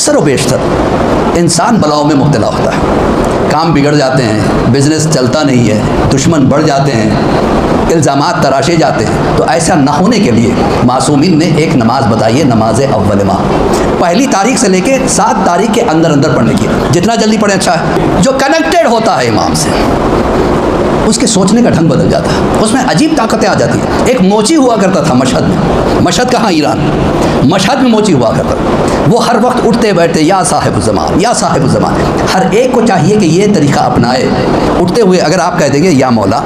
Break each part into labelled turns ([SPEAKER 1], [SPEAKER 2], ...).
[SPEAKER 1] अक्सर व बेशतर इंसान बलाओं में मुब्तला होता है। काम बिगड़ जाते हैं, बिजनेस चलता नहीं है, दुश्मन बढ़ जाते हैं, इल्ज़ामात तराशे जाते हैं। तो ऐसा ना होने के लिए मासूमीन ने एक नमाज़ बताई है, नमाज अव्वल माह। पहली तारीख से लेके 7 तारीख के अंदर अंदर पढ़ने की, जितना जल्दी पढ़े अच्छा है। जो कनेक्टेड होता है इमाम से, उसके सोचने का ढंग बदल जाता है, उसमें अजीब ताकतें आ जाती हैं। एक मोची हुआ करता था मशहद में, मशहद कहाँ, ईरान, मशहद में मोची हुआ करता। वो हर वक्त उठते बैठते या साहिब ज़मान, या साहिब ज़मान। हर एक को चाहिए कि ये तरीका अपनाए। उठते हुए अगर आप कह देंगे या मौला,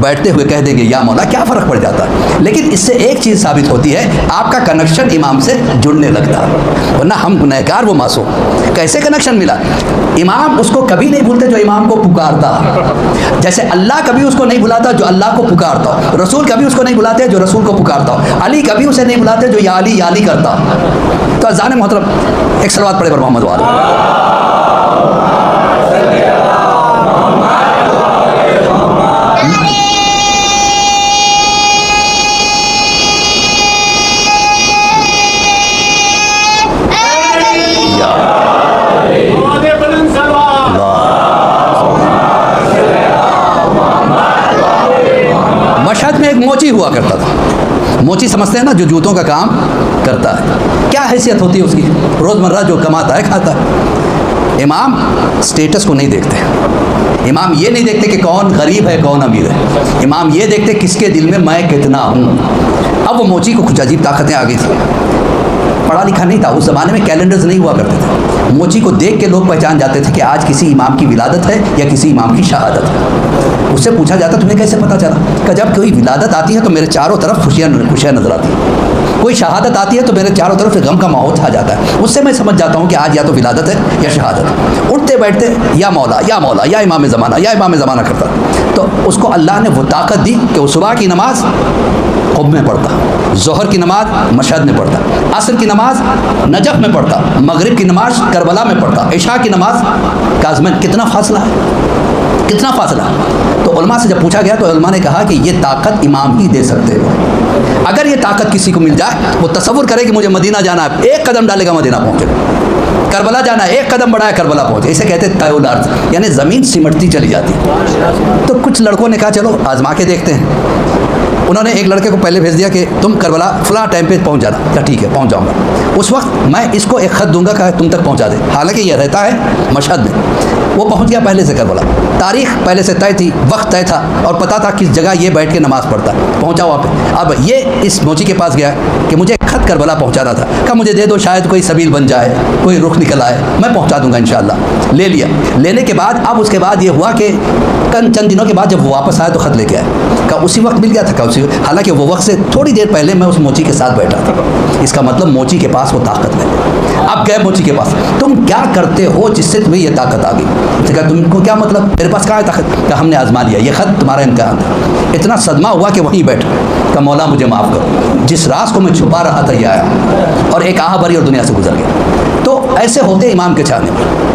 [SPEAKER 1] बैठते हुए कह देंगे या मौला, क्या फ़र्क पड़ जाता है। लेकिन इससे एक चीज़ साबित होती है, आपका कनेक्शन इमाम से जुड़ने लगता है। वरना हम गुनहगार, वो मासूम, कैसे कनेक्शन मिला। इमाम उसको कभी नहीं भूलते जो इमाम को पुकारता। जैसे अल्लाह कभी उसको नहीं बुलाता जो अल्लाह को पुकारता हो, रसूल कभी उसको नहीं बुलाते जो रसूल को पुकारता हो, अली कभी उसे नहीं बुलाते जो या अली करता। तो अज़ान मोहतरम एक सलवात पढ़े पर मोहम्मद वाले। मशहद में एक मोची हुआ करता था। मोची समझते हैं ना, जो जूतों का काम करता है। क्या हैसियत होती है उसकी, रोज़मर्रा जो कमाता है खाता है। इमाम स्टेटस को नहीं देखते। इमाम ये नहीं देखते कि कौन गरीब है कौन अमीर है। इमाम ये देखते किसके दिल में मैं कितना हूँ। अब वो मोची को कुछ अजीब ताकतें आ गई थी। पढ़ा लिखा नहीं था, उस ज़माने में कैलेंडर्स नहीं हुआ करते थे। मोची को देख के लोग पहचान जाते थे कि आज किसी इमाम की विलादत है या किसी इमाम की शहादत है। उससे पूछा जाता तुम्हें कैसे पता चला, कि जब कोई विलादत आती है तो मेरे चारों तरफ खुशियाँ नजर आती हैं, कोई शहादत आती है तो मेरे चारों तरफ गम का माहौल छा जाता है। उससे मैं समझ जाता हूँ कि आज या तो विलादत है या शहादत। उठते बैठते या मौला या मौला या इमाम ज़माना या इमाम ज़माना करता। तो उसको अल्लाह ने वो ताकत दी कि वो सुबह की नमाज क़ुब में पढ़ता, ज़ोहर की नमाज मशहद में पढ़ता, असर की नमाज नजफ़ में पढ़ता, मगरिब की नमाज करबला में पढ़ता, इशा की नमाज काज़मैन। कितना फासला है, कितना फासला। तो उलमा से जब पूछा गया तो उलमा ने कहा कि ये ताकत इमाम ही दे सकते हो। अगर ये ताकत किसी को मिल जाए, वो तसव्वुर करे कि मुझे मदीना जाना है, एक कदम डालेगा मदीना पहुँचेगा। करबला जाना है, एक कदम बढ़ाया करबला पहुँचे। इसे कहते हैं तयुल अर्ज़, यानी ज़मीन सिमटती चली जाती। तो कुछ लड़कों ने कहा चलो आजमा के देखते हैं। उन्होंने एक लड़के को पहले भेज दिया कि तुम करबला फ़लाँ टाइम पे पहुंच जाना। क्या ठीक है, पहुंच जाऊंगा। उस वक्त मैं इसको एक ख़त दूंगा कि तुम तक पहुंचा दे। हालांकि यह रहता है मशहद में। वो पहुंच गया पहले से करबला, तारीख पहले से तय थी, वक्त तय था और पता था किस जगह ये बैठ के नमाज़ पढ़ता है। पहुँचा वहाँ पे। अब ये इस मोची के पास गया कि मुझे ख़त करबला पहुँचाना था। कहा मुझे दे दो, शायद कोई सबील बन जाए, कोई रुख निकल आए, मैं पहुँचा दूँगा इंशाअल्लाह। ले लिया। लेने के बाद अब उसके बाद ये हुआ कि चंद दिनों के बाद जब वो वापस आया तो ख़त लेके आया। का उसी वक्त मिल गया था, उसी, हालांकि वो वक्त से थोड़ी देर पहले मैं उस मोची के साथ बैठा था। इसका मतलब मोची के पास वो ताकत है। अब गए मोची के पास, तुम क्या करते हो जिससे तुम्हें ये ताकत आ गई। तो कहा तुमको क्या मतलब, मेरे पास कहाँ है ताकत। क्या हमने आजमा लिया, ये ख़त तुम्हारा इम्तिहान था। इतना सदमा हुआ कि वहीं बैठ का मौला मुझे माफ़ करो, जिस राज को मैं छुपा रहा था ये आया और एक आह भरी और दुनिया से गुजर गया। तो ऐसे होते इमाम के चाहने वाले,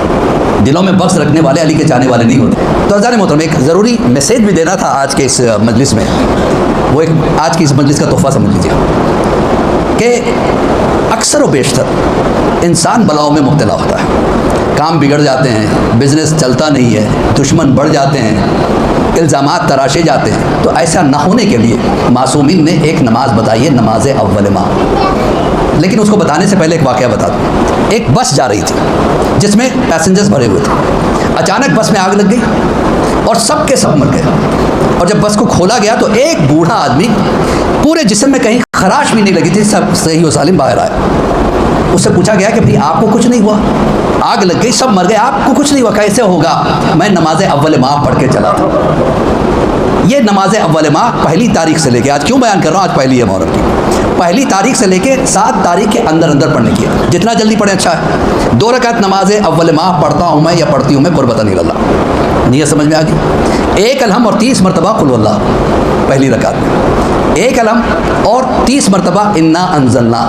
[SPEAKER 1] दिलों में बख्श रखने वाले, अली के चाहने वाले नहीं होते। तो अज़ान मोहतरम एक ज़रूरी मैसेज भी देना था आज के इस मजलिस में। वो एक आज की इस मजलिस का तोहफ़ा समझ लीजिए कि अक्सर व बेशतर इंसान बलाओं में मुब्तला होता है। काम बिगड़ जाते हैं, बिजनेस चलता नहीं है, दुश्मन बढ़ जाते हैं, इल्ज़ामात तराशे जाते हैं। तो ऐसा ना होने के लिए मासूमीन ने एक नमाज़ बताई है, नमाज अव्वल माह। लेकिन उसको बताने से पहले एक वाक़या बता दूँ। एक बस जा रही थी जिसमें पैसेंजर्स भरे हुए थे। अचानक बस में आग लग गई और सब के सब मर गए। और जब बस को खोला गया तो एक बूढ़ा आदमी, पूरे जिस्म में कहीं खराश भी नहीं लगी थी, सब सही व सालिम बाहर आया। उससे पूछा गया कि भाई आपको कुछ नहीं हुआ, आग लग गई, सब मर गए, आपको कुछ नहीं हुआ, कैसे होगा। मैं नमाज अव्वल माह पढ़ के चला था। ये नमाज अव्वल माह पहली तारीख से लेके, आज क्यों बयान कर रहा हूँ, आज पहली है मुहर्रम की, पहली तारीख से लेके 7 तारीख के अंदर अंदर पढ़ने की है। जितना जल्दी पढ़े अच्छा है। 2 रकात नमाज अव्वल माह पढ़ता हूँ मैं या पढ़ती हूँ मैं कुर्बतन इल्लल्लाह। नहीं समझ में आ गई। 1 अलहम और 30 मरतबा कुल वल्लाह पहली रकात में, 1 अलहम और 30 मरतबा इन्ना अंज़लना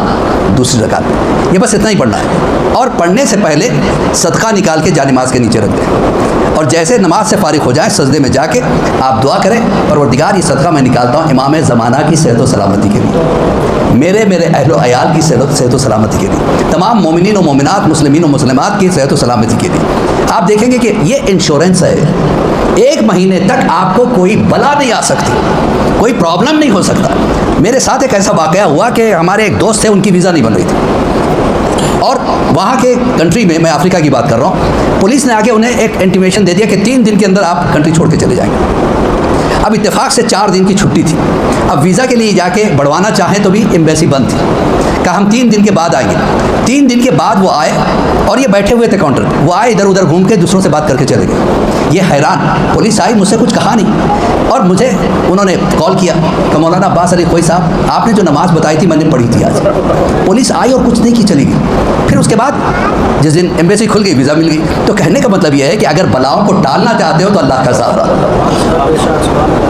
[SPEAKER 1] दूसरी रकात में। ये बस इतना ही पढ़ना है। और पढ़ने से पहले सदका निकाल के जानिमाज़ के नीचे रख दें और जैसे नमाज से फारिग हो जाए सजदे में जाके आप दुआ करें, परवरदिगार ये सदका मैं निकालता हूँ इमाम ज़माना की सेहत व सलामती के लिए। मेरे अहलो अयाल की सेहत सलामती के लिए, तमाम मोमिनीन और मोमिनात, मुस्लिमीन और मुस्लिमात की सेहत सलामती के लिए। आप देखेंगे कि ये इंश्योरेंस है, 1 महीने तक आपको कोई बला नहीं आ सकती, कोई प्रॉब्लम नहीं हो सकता। मेरे साथ एक ऐसा वाक़या हुआ कि हमारे एक दोस्त थे, उनकी वीज़ा नहीं बन रही थी, और वहाँ के कंट्री में, मैं अफ्रीका की बात कर रहा हूँ, पुलिस ने आके उन्हें एक इंटीमेशन दे दिया कि 3 दिन के अंदर आप कंट्री छोड़ के चले जाएंगे। अब इत्तेफाक से 4 दिन की छुट्टी थी। अब वीज़ा के लिए जाके बढ़वाना चाहें तो भी एम्बेसी बंद थी। कहा हम 3 दिन के बाद आएंगे। 3 दिन के बाद वो आए और ये बैठे हुए थे काउंटर पे। वो आए, इधर उधर घूम के दूसरों से बात करके चले गए। ये हैरान, पुलिस आई, मुझसे कुछ कहा नहीं, और मुझे उन्होंने कॉल किया कि मौलाना अब्बास अली खोई साहब, आपने जो नमाज़ बताई थी मैंने पढ़ी थी आज। पुलिस आई और कुछ नहीं की, चली गई। फिर उसके बाद जिस दिन एम्बेसी खुल गई, वीज़ा मिल गई। तो कहने का मतलब यह है कि अगर बलाओं को टालना चाहते हो तो अल्लाह का सहारा,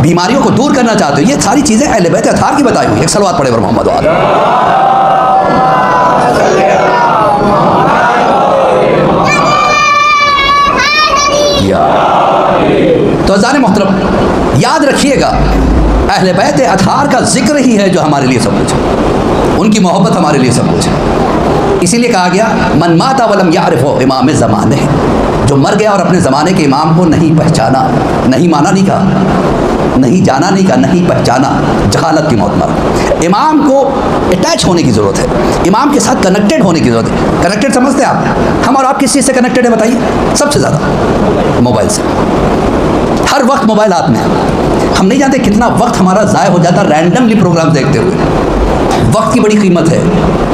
[SPEAKER 1] बीमारियों को दूर करना चाहते हो, ये सारी चीज़ें अहले बैत अताहार की बताई हुई। एक सलवात पढ़े मोहम्मद वाले। तो अज़ान मोहतरम, याद रखिएगा अहले बैत अताहार का जिक्र ही है जो हमारे लिए सब कुछ है, उनकी मोहब्बत हमारे लिए सब कुछ है। इसीलिए कहा गया मन माता वलम यारिफो इमाम ज़माने, जो मर गया और अपने ज़माने के इमाम को नहीं पहचाना, नहीं माना, नहीं कहा, नहीं जाना, नहीं कहा, नहीं पहचाना, जहालत की मौत मर। इमाम को अटैच होने की ज़रूरत है, इमाम के साथ कनेक्टेड होने की ज़रूरत है। कनेक्टेड समझते हैं आप? हम और आप किस चीज़ से कनेक्टेड है बताइए? सबसे ज़्यादा मोबाइल से। हर वक्त मोबाइल हाथ में है। हम नहीं जानते कितना वक्त हमारा ज़ाय हो जाता रैंडमली प्रोग्राम देखते हुए। वक्त की बड़ी कीमत है,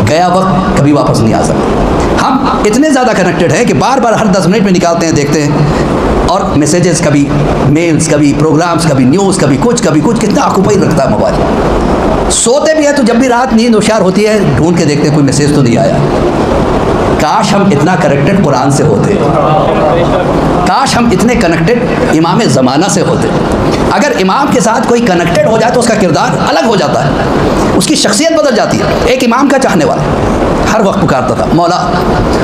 [SPEAKER 1] गया वक्त कभी वापस नहीं आ सकता। हम इतने ज़्यादा कनेक्टेड हैं कि बार बार हर 10 मिनट में निकालते हैं, देखते हैं, और मैसेजेस, कभी मेल्स, कभी प्रोग्राम्स, कभी न्यूज़, कभी कुछ कितना ऑक्यूपाई रखता है मोबाइल। सोते भी है तो जब भी रात नींद होशियार होती है, ढूंढ के देखते हैं कोई मैसेज तो नहीं आया। काश हम इतना कनेक्टेड कुरान से होते, काश हम इतने कनेक्टेड इमाम ज़माना से होते। अगर इमाम के साथ कोई कनेक्टेड हो जाए तो उसका किरदार अलग हो जाता है, उसकी शख्सियत बदल जाती है। एक इमाम का चाहने वाला हर वक्त पुकारता था, मौला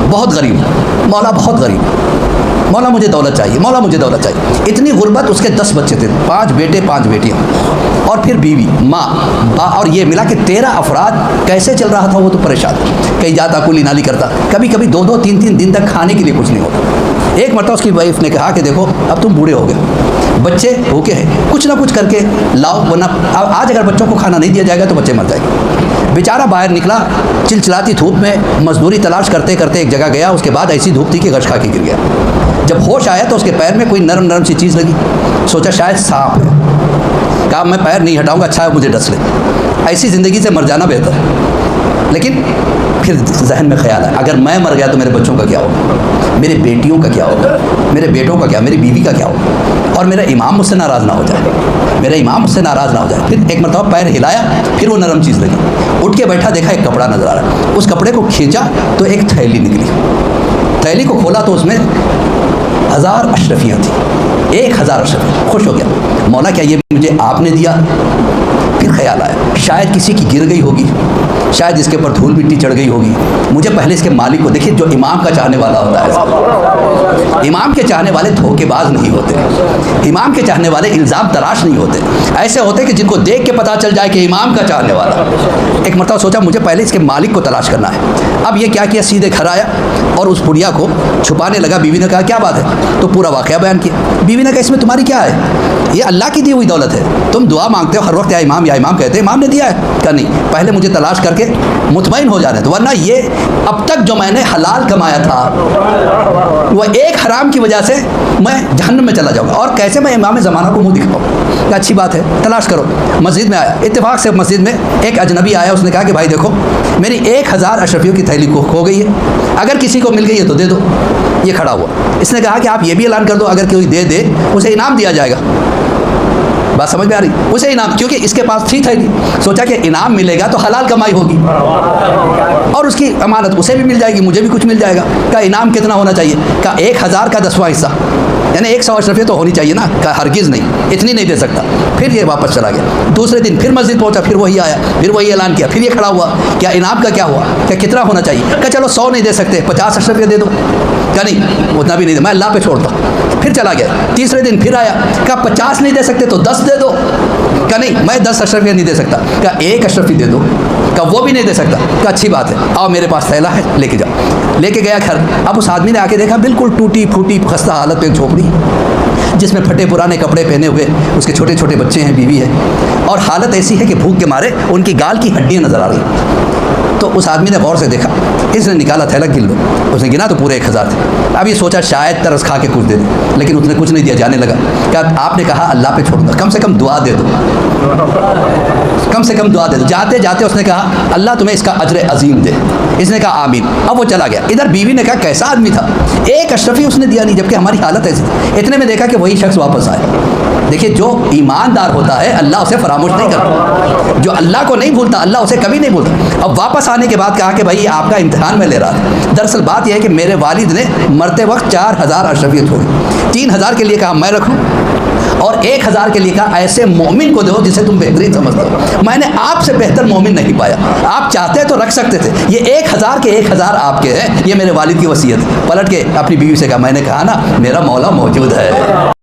[SPEAKER 1] बहुत गरीब, मौला बहुत गरीब, मौला मुझे दौलत चाहिए, मौला मुझे दौलत चाहिए। इतनी गुर्बत, उसके 10 बच्चे थे, 5 बेटे 5 बेटियाँ, और फिर बीवी, माँ, और ये मिला के 13 अफराद। कैसे चल रहा था वो तो परेशान, कहीं जाता कुली नाली करता, कभी कभी 2-2 3-3 दिन तक खाने के लिए कुछ नहीं होता। एक मरतबा उसकी वाइफ ने कहा कि देखो अब तुम बूढ़े हो गए, बच्चे भूखे हैं, कुछ ना कुछ करके लाओ, वरना आज अगर बच्चों को खाना नहीं दिया जाएगा तो बच्चे मर जाएंगे। बेचारा बाहर निकला, चिलचिलाती धूप में मजदूरी तलाश करते करते एक जगह गया। उसके बाद ऐसी धूप थी कि गश खा के गिर गया। जब होश आया तो उसके पैर में कोई नरम नरम सी चीज़ लगी, सोचा शायद सांप है। कहा मैं पैर नहीं हटाऊंगा, अच्छा है मुझे डस ले, ऐसी ज़िंदगी से मर जाना बेहतर है। लेकिन फिर जहन में ख्याल आया, अगर मैं मर गया तो मेरे बच्चों का क्या होगा, मेरे बेटियों का क्या होगा, मेरे बेटों का क्या, मेरी बीवी का क्या होगा, और मेरा इमाम मुझसे नाराज़ ना हो जाए, मेरा इमाम मुझसे नाराज़ ना हो जाए। फिर एक मरतबा पैर हिलाया, फिर वो नरम चीज़ लगी, उठ के बैठा, देखा एक कपड़ा नज़र आ रहा है। उस कपड़े को खींचा तो एक थैली निकली। थैली को खोला तो उसमें 1000 अशरफियाँ थी, 1000 अशरफियाँ। खुश हो गया, मौला क्या ये मुझे आपने दिया? फिर ख्याल आया शायद किसी की गिर गई होगी, शायद इसके ऊपर धूल मिट्टी चढ़ गई होगी, मुझे पहले इसके मालिक को। देखिए जो इमाम का चाहने वाला होता है, इमाम के चाहने वाले धोखेबाज नहीं होते, इमाम के चाहने वाले इल्ज़ाम तराश नहीं होते, ऐसे होते कि जिनको देख के पता चल जाए कि इमाम का चाहने वाला। एक मरतबा सोचा मुझे पहले इसके मालिक को तलाश करना है। अब ये क्या किया, सीधे घर आया और उस पुड़िया को छुपाने लगा। बीवी ने कहा क्या बात है, तो पूरा वाक़या बयान किया। बीवी ने कहा इसमें तुम्हारी क्या है, ये अल्लाह की दी हुई दौलत है, तुम दुआ मांगते हो हर वक्त या इमाम कहते हैं, इमाम ने दिया है। क्या नहीं, पहले मुझे तलाश करके मुतमईन हो जाने, तो वरना ये अब तक जो मैंने हलाल कमाया था वह एक हराम की वजह से मैं जहन्नम में चला जाऊंगा, और कैसे मैं इमाम ज़माना को मुंह दिखाऊँ। अच्छी बात है, तलाश करो। मस्जिद में आया, इत्तेफाक से मस्जिद में एक अजनबी आया, उसने कहा कि भाई देखो मेरी 1000 अशरफियों की थैली को खो गई है, अगर किसी को मिल गई है तो दे दो। ये खड़ा हुआ, इसने कहा कि आप ये भी ऐलान कर दो अगर कोई दे दे उसे इनाम दिया जाएगा। बात समझ में आ रही, उसे इनाम, क्योंकि इसके पास थी थैली, सोचा कि इनाम मिलेगा तो हलाल कमाई होगी और उसकी अमानत उसे भी मिल जाएगी, मुझे भी कुछ मिल जाएगा। का इनाम कितना होना चाहिए, का 1000 का 10वां हिस्सा, यानी 100 अशरफिया तो होनी चाहिए ना, का हरगिज़ नहीं, इतनी नहीं दे सकता। फिर ये वापस चला गया। दूसरे दिन फिर मस्जिद पहुंचा, फिर वही आया, फिर वही ऐलान किया, फिर ये खड़ा हुआ, क्या इनाम का क्या हुआ, क्या कितना होना चाहिए, क्या चलो 100 नहीं दे सकते 50 अशरफिया दे दो, क्या नहीं उतना भी नहीं दे, मैं अल्लाह पे छोड़ता। फिर चला गया। तीसरे दिन फिर आया, क्या 50 नहीं दे सकते तो 10 दे दो, क्या नहीं मैं 10 अशरफिया नहीं दे सकता, क्या 1 अशरफी दे दो। कहा वो भी नहीं दे सकता। कहा अच्छी बात है, आओ मेरे पास थैला है, लेके जाओ। लेके गया घर। अब उस आदमी ने आके देखा बिल्कुल टूटी फूटी खस्ता हालत में एक झोपड़ी, जिसमें फटे पुराने कपड़े पहने हुए उसके छोटे छोटे बच्चे हैं, बीवी है, और हालत ऐसी है कि भूख के मारे उनकी गाल की हड्डियाँ नजर आ रही। तो उस आदमी ने गौर से देखा, इसने निकाला थैला, गिन लो। उसने गिना तो पूरे 1000 थे। अब ये सोचा शायद तरस खा के कुछ दे दे, लेकिन उसने कुछ नहीं दिया, जाने लगा। क्या आपने कहा अल्लाह पे छोड़ दो, कम से कम दुआ दे दो, कम से कम दुआ दे दो। जाते जाते उसने कहा अल्लाह तुम्हें इसका अजर अजीम दे। इसने कहा आमीन। अब वो चला गया। इधर बीवी ने कहा कैसा आदमी था, एक अशरफी उसने दिया नहीं, जबकि हमारी हालत ऐसी थी। इतने में देखा कि वही शख्स वापस आया। देखिए, जो ईमानदार होता है अल्लाह उसे फरामोश नहीं करता, जो अल्लाह को नहीं भूलता अल्लाह उसे कभी नहीं भूलता। अब वापस आने के बाद कहा कि भाई आपका इम्तिहान मैं ले रहा था। दरअसल बात यह है कि मेरे वालिद ने मरते वक्त 4000 अशरफियत छोड़ी। 3000 के लिए कहा मैं रखूँ, और 1000 के लिए कहा ऐसे मोमिन को दो जिसे तुम बेहतरीन समझते हो। मैंने आपसे बेहतर मोमिन नहीं पाया। आप चाहते तो रख सकते थे, ये 1000 के 1000 आपके हैं, ये मेरे वालिद की वसीयत। पलट के अपनी बीवी से कहा, मैंने कहा ना मेरा मौला मौजूद है।